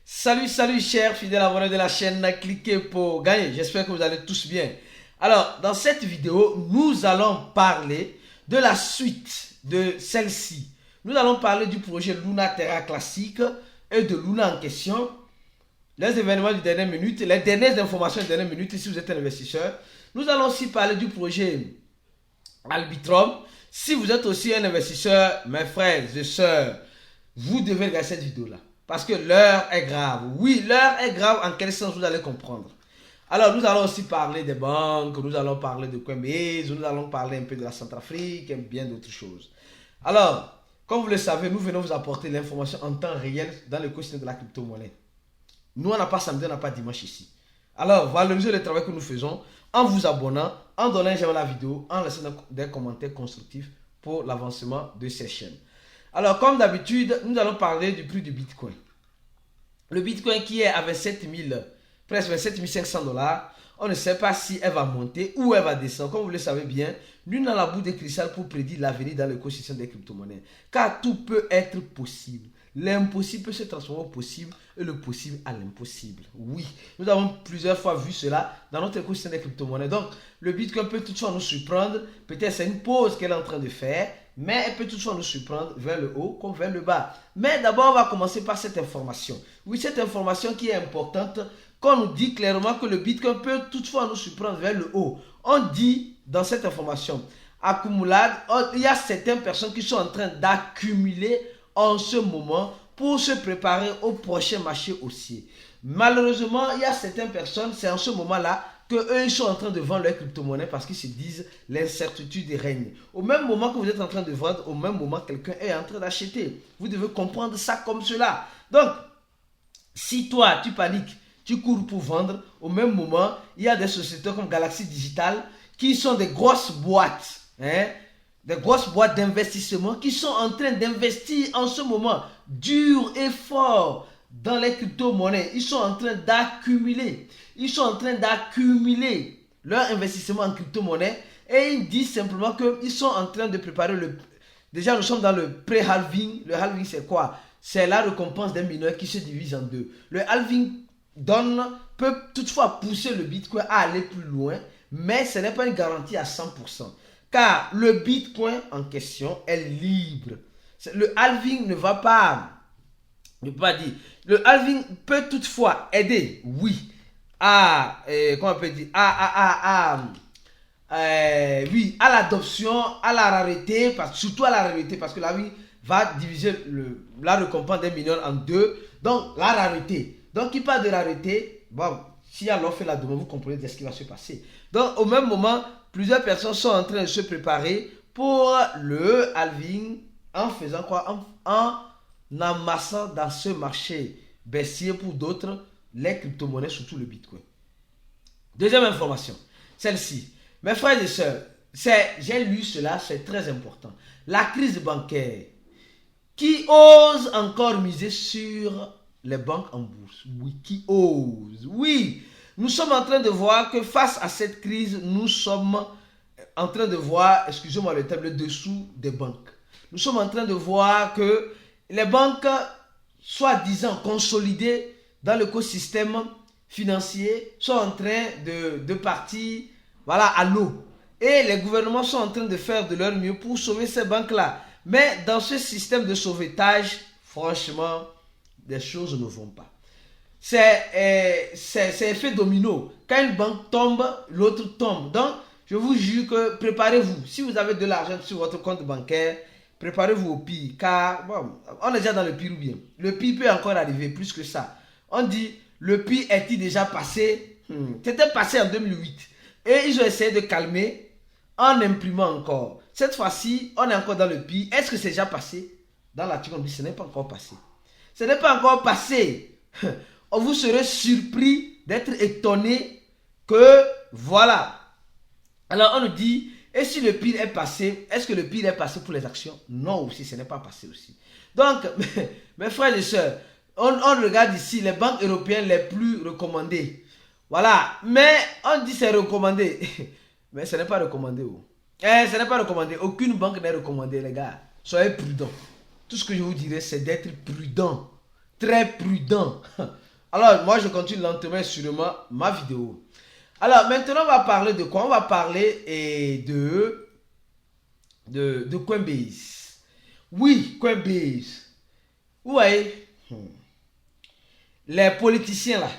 Salut chers fidèles abonnés de la chaîne, cliquez pour gagner. J'espère que vous allez tous bien. Alors, dans cette vidéo, nous allons parler de la suite de celle-ci. Nous allons parler du projet Luna Terra classique et de Luna en question. Les événements de dernière minute, les dernières informations de dernière minute si vous êtes un investisseur. Nous allons aussi parler du projet Arbitrum. Si vous êtes aussi un investisseur, mes frères et sœurs, vous devez regarder cette vidéo-là. Parce que l'heure est grave. Oui, l'heure est grave. En quel sens vous allez comprendre? Alors, nous allons aussi parler des banques, nous allons parler de Coinbase, nous allons parler un peu de la Centrafrique et bien d'autres choses. Alors, comme vous le savez, nous venons vous apporter l'information en temps réel dans l'écosystème de la crypto-monnaie. Nous, on n'a pas samedi, on n'a pas dimanche ici. Alors, valorisez le travail que nous faisons en vous abonnant, en donnant un j'aime à la vidéo, en laissant des commentaires constructifs pour l'avancement de ces chaînes. Alors, comme d'habitude, nous allons parler du prix du Bitcoin. Le Bitcoin qui est à 27 000, presque 27 500 $, on ne sait pas si elle va monter ou elle va descendre. Comme vous le savez bien, nul n'a la boule de cristal pour prédire l'avenir dans l'écosystème des crypto-monnaies. Car tout peut être possible. L'impossible peut se transformer au possible et le possible à l'impossible. Oui, nous avons plusieurs fois vu cela dans notre écosystème des crypto-monnaies. Donc, le Bitcoin peut toutefois nous surprendre. Peut-être c'est une pause qu'elle est en train de faire, mais elle peut toutefois nous surprendre vers le haut comme vers le bas. Mais d'abord, on va commencer par cette information. Oui, cette information qui est importante, qu'on nous dit clairement que le Bitcoin peut toutefois nous surprendre vers le haut. On dit dans cette information, accumulade, il y a certaines personnes qui sont en train d'accumuler en ce moment pour se préparer au prochain marché haussier. Malheureusement, il y a certaines personnes, c'est en ce moment-là que eux ils sont en train de vendre leurs crypto-monnaies parce qu'ils se disent l'incertitude règne. Au même moment que vous êtes en train de vendre, au même moment quelqu'un est en train d'acheter. Vous devez comprendre ça comme cela. Donc, si toi tu paniques, tu cours pour vendre, au même moment, il y a des sociétés comme Galaxy Digital qui sont des grosses boîtes, des grosses boîtes d'investissement qui sont en train d'investir en ce moment dur et fort dans les crypto-monnaies. Ils sont en train d'accumuler. Ils sont en train d'accumuler leur investissement en crypto-monnaie et ils disent simplement qu'ils sont en train de préparer le... Déjà, nous sommes dans le pré-halving. Le halving, c'est quoi? C'est la récompense des mineurs qui se divise en deux. Le halving peut toutefois pousser le Bitcoin à aller plus loin, mais ce n'est pas une garantie à 100%. Car le Bitcoin en question est libre. Le halving ne va pas... Je ne peux pas dire. Le halving peut toutefois aider, oui, comment on peut dire, oui, à l'adoption, à la rareté, surtout à la rareté, parce que la vie va diviser la récompense des mineurs en deux. Donc, la rareté. Donc, qui parle de rareté, bon, s'il y a l'offre et la demande, vous comprenez ce qui va se passer. Donc, au même moment, plusieurs personnes sont en train de se préparer pour le halving en faisant quoi? En amassant dans ce marché baissier pour d'autres les crypto-monnaies, surtout le Bitcoin. Deuxième information, celle-ci. Mes frères et sœurs, j'ai lu cela, c'est très important. La crise bancaire qui ose encore miser sur les banques en bourse. Oui, qui ose. Oui, nous sommes en train de voir que face à cette crise, nous sommes en train de voir, excusez-moi le terme, le dessous des banques. Nous sommes en train de voir que les banques, soi-disant consolidées dans l'écosystème financier, sont en train de partir, voilà, à l'eau. Et les gouvernements sont en train de faire de leur mieux pour sauver ces banques-là. Mais dans ce système de sauvetage, franchement, les choses ne vont pas. C'est effet domino. Quand une banque tombe, l'autre tombe. Donc, je vous jure que préparez-vous. Si vous avez de l'argent sur votre compte bancaire, préparez-vous au pire. Car, bon, on est déjà dans le pire ou bien. Le pire peut encore arriver, plus que ça. On dit, le pire est-il déjà passé? C'était passé en 2008. Et ils ont essayé de calmer en imprimant encore. Cette fois-ci, on est encore dans le pire. Est-ce que c'est déjà passé? Dans l'article, on dit, ce n'est pas encore passé. Ce n'est pas encore passé. Vous serez surpris d'être étonné que, voilà. Alors, on nous dit, et si le pire est passé, est-ce que le pire est passé pour les actions? Non aussi, ce n'est pas passé aussi. Donc, mes frères et sœurs, on regarde ici les banques européennes les plus recommandées. Voilà, mais on dit c'est recommandé. Mais ce n'est pas recommandé. Ce n'est pas recommandé. Aucune banque n'est recommandée, les gars. Soyez prudents. Tout ce que je vous dirais, c'est d'être prudent. très prudent. Alors, moi, je continue lentement et sûrement ma vidéo. Alors, maintenant, on va parler de quoi? On va parler de Coinbase. Oui, Coinbase. Vous voyez, les politiciens là,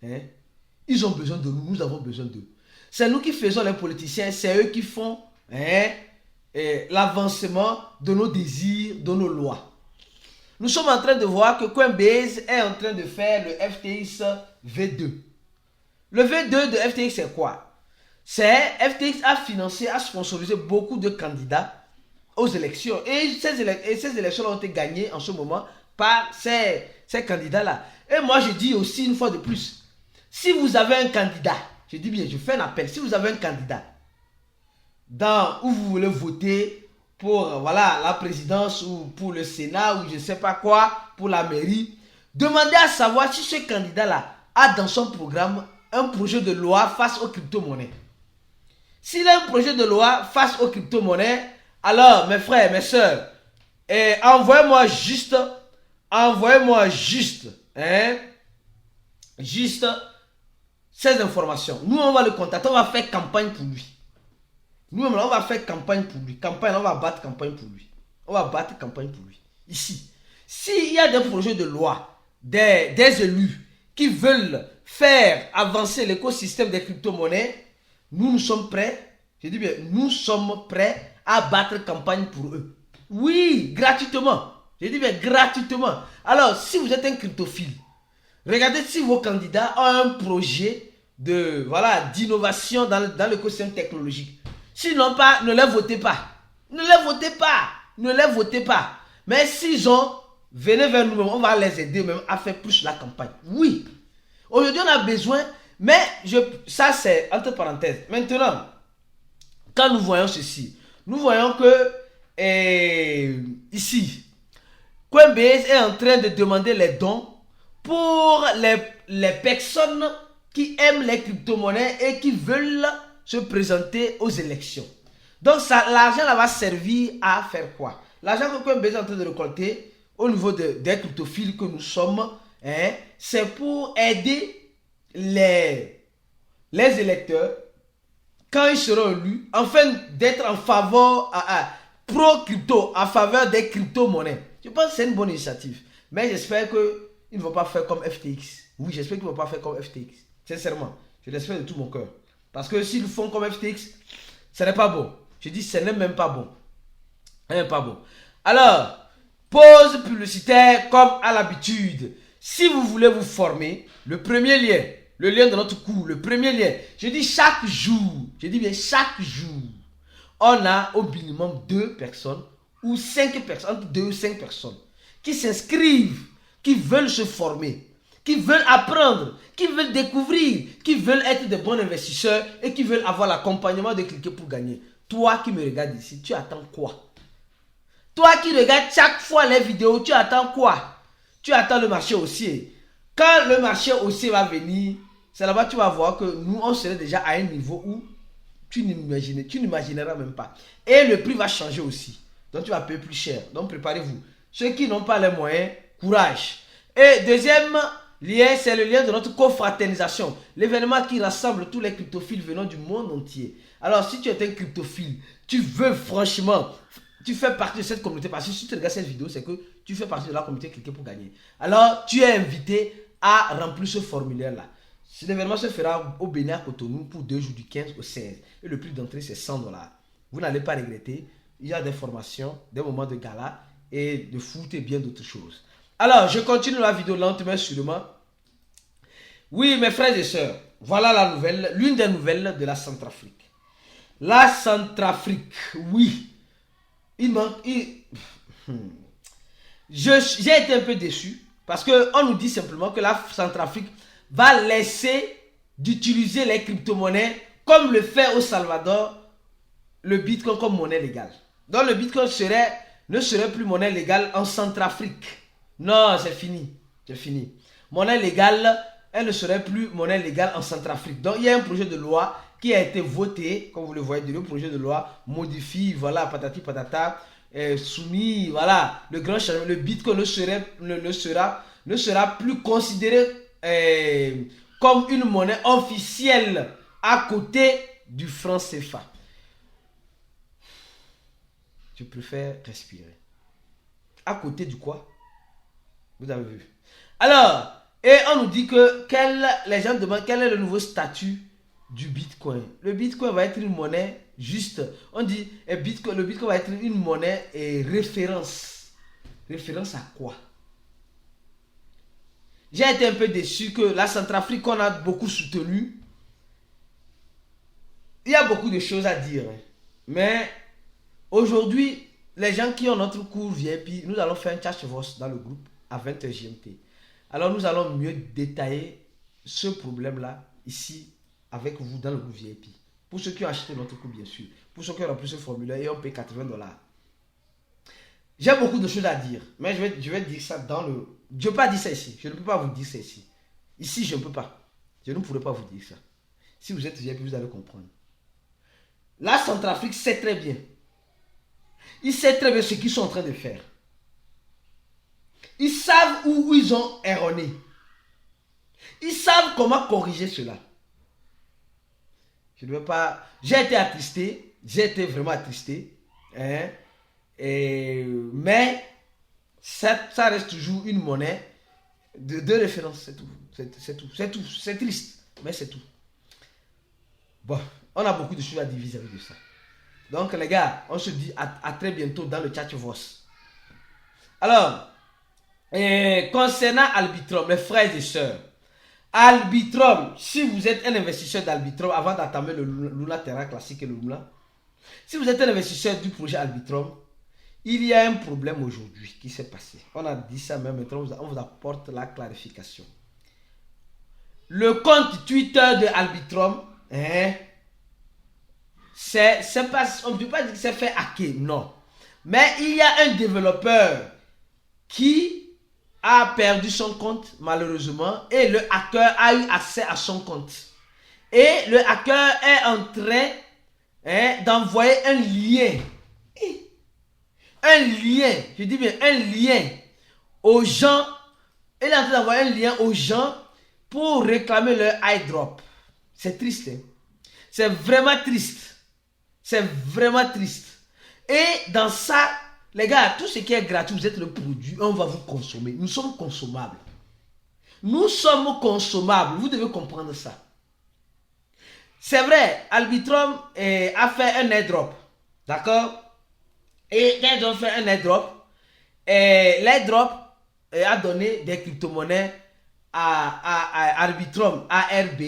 hein, ils ont besoin de nous, nous avons besoin d'eux. C'est nous qui faisons les politiciens, c'est eux qui font l'avancement de nos désirs, de nos lois. Nous sommes en train de voir que Coinbase est en train de faire le FTX V2. Le V2 de FTX, c'est quoi? C'est FTX a financé, a sponsorisé beaucoup de candidats aux élections. Et ces élections ont été gagnées en ce moment par ces candidats-là. Et moi, je dis aussi une fois de plus, si vous avez un candidat, je dis bien, je fais un appel, si vous avez un candidat où vous voulez voter pour voilà, la présidence ou pour le Sénat ou je ne sais pas quoi, pour la mairie, demandez à savoir si ce candidat-là a dans son programme un projet de loi face aux crypto-monnaies. S'il a un projet de loi face aux crypto-monnaies, alors mes frères, mes soeurs, envoyez-moi juste ces informations. Nous, on va le contacter, on va faire campagne pour lui. Nous, on va faire campagne pour lui. On va battre campagne pour lui. On va battre campagne pour lui. Ici. S'il y a des projets de loi, des élus qui veulent faire avancer l'écosystème des crypto-monnaies, nous sommes prêts. Je dis bien, nous sommes prêts à battre campagne pour eux. Oui, gratuitement. Je dis bien, gratuitement. Alors, si vous êtes un cryptophile, regardez si vos candidats ont un projet d'innovation dans l'écosystème technologique. Sinon pas, ne les votez pas. Ne les votez pas. Ne les votez pas. Mais s'ils ont, venez vers nous-mêmes, on va les aider même à faire plus la campagne. Oui. Aujourd'hui, on a besoin, mais ça c'est entre parenthèses. Maintenant, quand nous voyons ceci, nous voyons que ici, Coinbase est en train de demander les dons pour les personnes qui aiment les crypto-monnaies et qui veulent se présenter aux élections. Donc l'argent là va servir à faire quoi? L'argent que Coinbase est en train de récolter au niveau des cryptophiles que nous sommes, c'est pour aider les électeurs quand ils seront élus, afin d'être en faveur, pro-crypto, en faveur des crypto-monnaies. Je pense que c'est une bonne initiative. Mais j'espère qu'ils ne vont pas faire comme FTX. Oui, j'espère qu'ils ne vont pas faire comme FTX. Sincèrement, je l'espère de tout mon cœur. Parce que s'ils font comme FTX, ce n'est pas bon. Je dis, ce n'est même pas bon. Ce n'est pas bon. Alors, pause publicitaire comme à l'habitude. Si vous voulez vous former, le premier lien, le lien de notre cours, le premier lien, je dis chaque jour, je dis bien chaque jour, on a au minimum 2 personnes ou 5 personnes, entre 2 ou 5 personnes qui s'inscrivent, qui veulent se former, qui veulent apprendre, qui veulent découvrir, qui veulent être de bons investisseurs et qui veulent avoir l'accompagnement de cliquer pour gagner. Toi qui me regardes ici, tu attends quoi? Toi qui regardes chaque fois les vidéos, tu attends quoi? Tu attends le marché haussier. Quand le marché haussier va venir, c'est là-bas que tu vas voir que nous, on serait déjà à un niveau où tu n'imagineras même pas. Et le prix va changer aussi. Donc tu vas payer plus cher. Donc préparez-vous. Ceux qui n'ont pas les moyens, courage. Et deuxième lien, c'est le lien de notre confraternisation. L'événement qui rassemble tous les cryptophiles venant du monde entier. Alors si tu es un cryptophile, tu veux franchement, tu fais partie de cette communauté. Parce que si tu regardes cette vidéo, c'est que tu fais partie de la communauté Cliquez pour gagner. Alors tu es invité à remplir ce formulaire-là. L'événement se fera au Bénin à Cotonou pour 2 jours du 15 au 16. Et le prix d'entrée c'est 100 $. Vous n'allez pas regretter. Il y a des formations, des moments de gala et de foot et bien d'autres choses. Alors, je continue la vidéo lentement sûrement. Oui, mes frères et sœurs, voilà la nouvelle, l'une des nouvelles de la Centrafrique. La Centrafrique, oui. J'ai été un peu déçu parce qu'on nous dit simplement que la Centrafrique va laisser d'utiliser les crypto-monnaies comme le fait au Salvador le Bitcoin comme monnaie légale. Donc le Bitcoin ne serait plus monnaie légale en Centrafrique. Non, c'est fini. C'est fini. Monnaie légale, elle ne serait plus monnaie légale en Centrafrique. Donc il y a un projet de loi qui a été voté, comme vous le voyez, le projet de loi modifie, voilà, patati patata, soumis, voilà, le grand changement, le Bitcoin ne sera plus considéré comme une monnaie officielle à côté du franc CFA. Je préfère respirer. À côté du quoi? Vous avez vu. Alors, et on nous dit que les gens demandent quel est le nouveau statut du Bitcoin. Le Bitcoin va être une monnaie juste. On dit le Bitcoin va être une monnaie et référence. Référence à quoi? J'ai été un peu déçu que la Centrafrique qu'on a beaucoup soutenue, il y a beaucoup de choses à dire. Mais aujourd'hui, les gens qui ont notre cours VIP, nous allons faire un chat dans le groupe à 20h GMT. Alors nous allons mieux détailler ce problème-là ici avec vous dans le groupe VIP. Pour ceux qui ont acheté notre cours, bien sûr. Pour ceux qui ont rempli ce formulaire et ont payé $80. J'ai beaucoup de choses à dire, mais je vais dire ça dans le... Je ne peux pas dire ça ici. Je ne peux pas vous dire ça ici. Ici, je ne peux pas. Je ne pourrais pas vous dire ça. Si vous êtes VIP, vous allez comprendre. La Centrafrique sait très bien. Ils savent très bien ce qu'ils sont en train de faire. Ils savent où ils ont erroné. Ils savent comment corriger cela. Je ne veux pas... J'ai été attristé. J'ai été vraiment attristé. Hein? Mais ça reste toujours une monnaie de référence. C'est tout. C'est tout. C'est triste. Mais c'est tout. Bon, on a beaucoup de choses à dire vis-à-vis de ça. Donc les gars, on se dit à très bientôt dans le chat Vos. Alors, concernant Arbitrum, les frères et sœurs, Arbitrum, si vous êtes un investisseur d'Arbitrum, avant d'entamer le Luna Terra classique et le Luna, si vous êtes un investisseur du projet Arbitrum, il y a un problème aujourd'hui qui s'est passé. On a dit ça, mais maintenant on vous apporte la clarification. Le compte Twitter de Arbitrum, on ne peut pas dire que c'est fait hacker, non. Mais il y a un développeur qui a perdu son compte malheureusement et le hacker a eu accès à son compte. Et le hacker est en train d'envoyer un lien. Un lien, je dis bien un lien aux gens. Il est en train d'envoyer un lien aux gens pour réclamer leur airdrop. C'est triste. Hein? C'est vraiment triste. C'est vraiment triste. Et dans ça, les gars, tout ce qui est gratuit, vous êtes le produit, on va vous consommer. Nous sommes consommables. Nous sommes consommables. Vous devez comprendre ça. C'est vrai, Arbitrum a fait un airdrop. D'accord? Et quand ils ont fait un airdrop, l'airdrop a donné des crypto-monnaies à Arbitrum, ARB,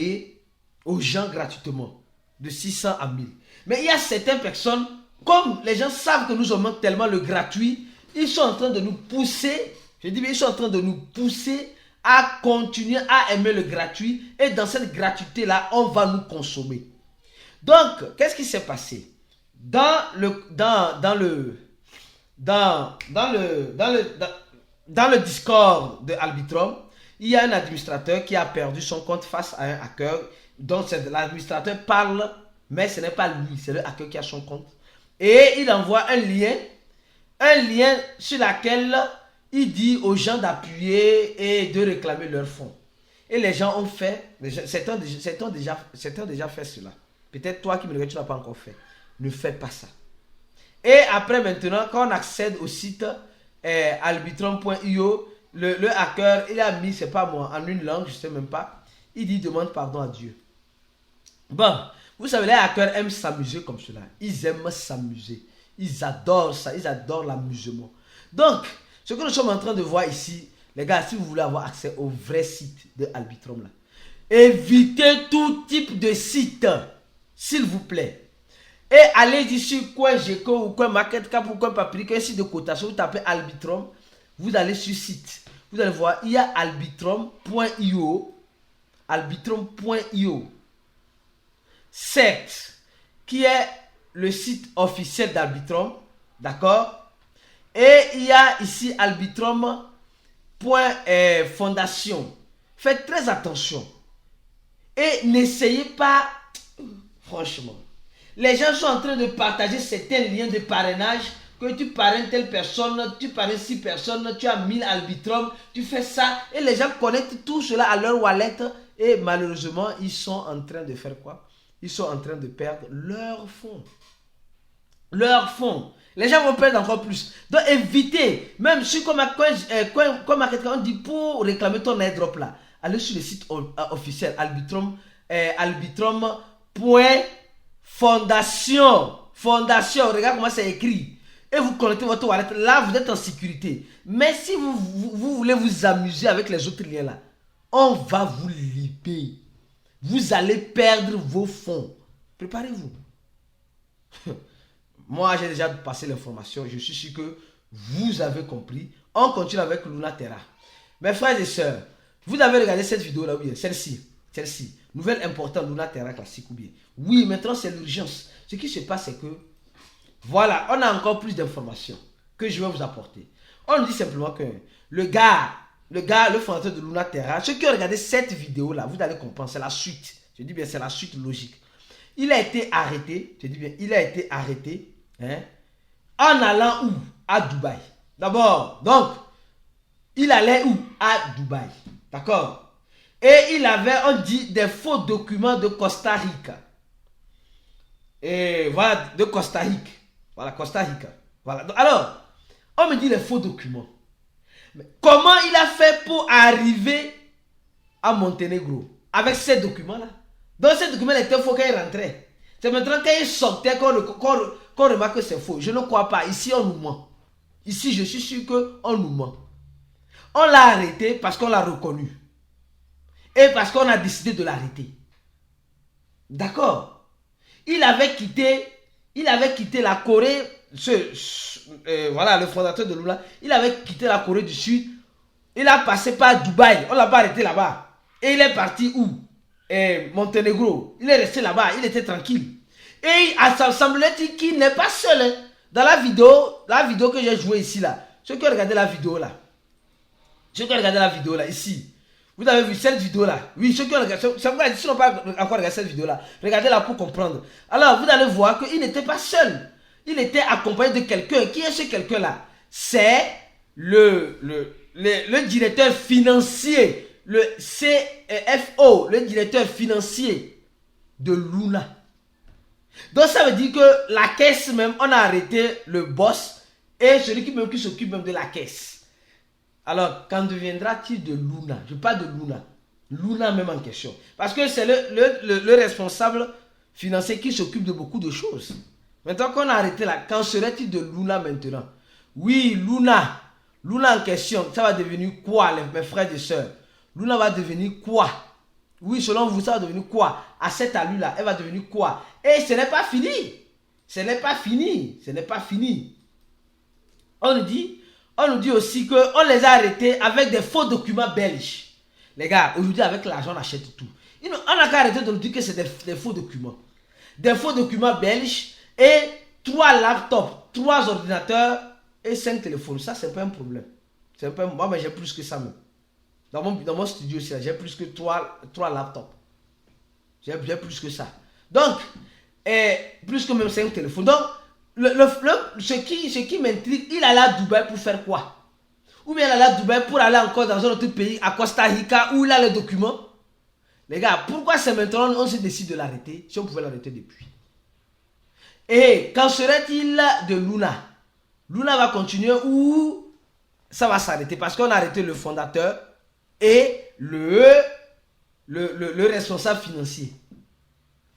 aux gens gratuitement, de 600 à 1000. Mais il y a certaines personnes, comme les gens savent que nous aimons tellement le gratuit, ils sont en train de nous pousser, ils sont en train de nous pousser à continuer à aimer le gratuit. Et dans cette gratuité-là, on va nous consommer. Donc, qu'est-ce qui s'est passé? Dans le Discord de Arbitrum, il y a un administrateur qui a perdu son compte face à un hacker. Donc l'administrateur parle, mais ce n'est pas lui, c'est le hacker qui a son compte. Et il envoie un lien sur lequel il dit aux gens d'appuyer et de réclamer leurs fonds. Et les gens ont fait, certains ont déjà fait cela. Peut-être toi qui me regardes, tu n'as pas encore fait. Ne fais pas ça. Et après maintenant, quand on accède au site arbitrum.io, le hacker, il a mis, c'est pas moi, en une langue, je sais même pas. Il dit demande pardon à Dieu. Bon, vous savez, les hackers aiment s'amuser comme cela. Ils aiment s'amuser. Ils adorent ça, ils adorent l'amusement. Donc, ce que nous sommes en train de voir ici, les gars, si vous voulez avoir accès au vrai site de Arbitrum, là, évitez tout type de site, s'il vous plaît. Et allez-y sur CoinGecko ou CoinMarketCap ou CoinPaprika, un site de cotation, vous tapez Arbitrum, vous allez sur site. Vous allez voir, il y a arbitrum.io. Arbitrum.io. Certes, qui est le site officiel d'Arbitrum. D'accord? Et il y a ici arbitrum.fondation. Faites très attention. Et n'essayez pas, franchement. Les gens sont en train de partager certains liens de parrainage que tu parraines telle personne, tu parraines 6 personnes, tu as 1000 Arbitrum, tu fais ça et les gens connectent tout cela à leur wallet et malheureusement, ils sont en train de faire quoi? Ils sont en train de perdre leurs fonds. Leurs fonds. Les gens vont perdre encore plus. Donc évitez, même si comme on dit pour réclamer ton airdrop là, allez sur le site officiel Arbitrum, arbitrum.fondation. Fondation, regarde comment c'est écrit. Et vous connectez votre wallet. Là, vous êtes en sécurité. Mais si vous voulez vous amuser avec les autres liens là, on va vous libérer. Vous allez perdre vos fonds. Préparez-vous. Moi, j'ai déjà passé l'information. Je suis sûr que vous avez compris. On continue avec Luna Terra. Mes frères et sœurs, vous avez regardé cette vidéo là ou bien celle-ci. Nouvelle importante, Luna Terra classique ou bien. Oui, maintenant c'est l'urgence. Ce qui se passe, c'est que voilà, on a encore plus d'informations que je vais vous apporter. On nous dit simplement que le fondateur de Luna Terra, ceux qui ont regardé cette vidéo là, vous allez comprendre, c'est la suite. Je dis bien, c'est la suite logique. Il a été arrêté, je dis bien, il a été arrêté en allant où? À Dubaï. D'abord, donc, il allait où? À Dubaï. D'accord? Et il avait, on dit, des faux documents de Costa Rica. Et voilà, de Costa Rica. Voilà, Costa Rica. Voilà. Donc, alors, on me dit les faux documents. Mais comment il a fait pour arriver à Monténégro avec ces documents-là? Donc, ces documents étaient faux quand il rentrait. C'est maintenant quand il sortait qu'on remarque que c'est faux. Je ne crois pas. Ici, on nous ment. Ici, je suis sûr qu'on nous ment. On l'a arrêté parce qu'on l'a reconnu. Et parce qu'on a décidé de l'arrêter. D'accord? Il avait quitté la Corée. Voilà, le fondateur de Luna. Il avait quitté la Corée du Sud. Il a passé par Dubaï. On ne l'a pas arrêté là-bas. Et il est parti où? Monténégro. Il est resté là-bas. Il était tranquille. Et ça semblait-il qu'il n'est pas seul. Hein. Dans la vidéo que j'ai jouée ici, là. Ceux qui ont regardé la vidéo là. Ici. Vous avez vu cette vidéo-là? Oui, ceux qui ont regardé, si n'ont pas encore regardé cette vidéo-là, regardez-la pour comprendre. Alors, vous allez voir qu'il n'était pas seul. Il était accompagné de quelqu'un. Qui est ce quelqu'un-là? C'est le directeur financier, le CFO, le directeur financier de Luna. Donc, ça veut dire que la caisse même, on a arrêté le boss et celui qui s'occupe même de la caisse. Alors, quand deviendra-t-il de Luna? Je parle de Luna. Luna même en question. Parce que c'est le responsable financier qui s'occupe de beaucoup de choses. Maintenant qu'on a arrêté là, qu'en serait-il de Luna maintenant? Oui, Luna en question, ça va devenir quoi, mes frères et sœurs? Luna va devenir quoi? Oui, selon vous, ça va devenir quoi? À cette allure-là, elle va devenir quoi? Et ce n'est pas fini. Ce n'est pas fini. On nous dit aussi qu'on les a arrêtés avec des faux documents belges. Les gars, aujourd'hui, avec l'argent, on achète tout. On n'a qu'à arrêter de nous dire que c'est des faux documents. Des faux documents belges et 3 laptops, 3 ordinateurs et 5 téléphones. Ça, c'est pas un problème. Moi, mais j'ai plus que ça même. Dans mon studio aussi, j'ai plus que 3 laptops. J'ai plus que ça. Donc, plus que même 5 téléphones. Donc, ce qui m'intrigue, il allait à Dubaï pour faire quoi? Ou bien il allait à Dubaï pour aller encore dans un autre pays, à Costa Rica, où il a les documents. Les gars, pourquoi c'est maintenant on se décide de l'arrêter, si on pouvait l'arrêter depuis? Et qu'en serait-il de Luna? Luna va continuer ou ça va s'arrêter? Parce qu'on a arrêté le fondateur et le responsable financier.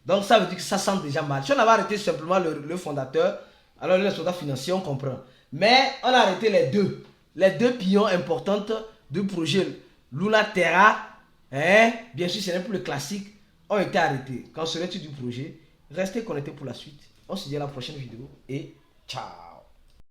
Donc ça veut dire que ça sent déjà mal. Si on avait arrêté simplement le fondateur, alors le responsable financier, on comprend. Mais on a arrêté les deux. Les deux pions importantes du projet Luna Terra, bien sûr ce n'est plus le classique, ont été arrêtés. Quand serait-il du projet? Restez connectés pour la suite. On se dit à la prochaine vidéo et ciao.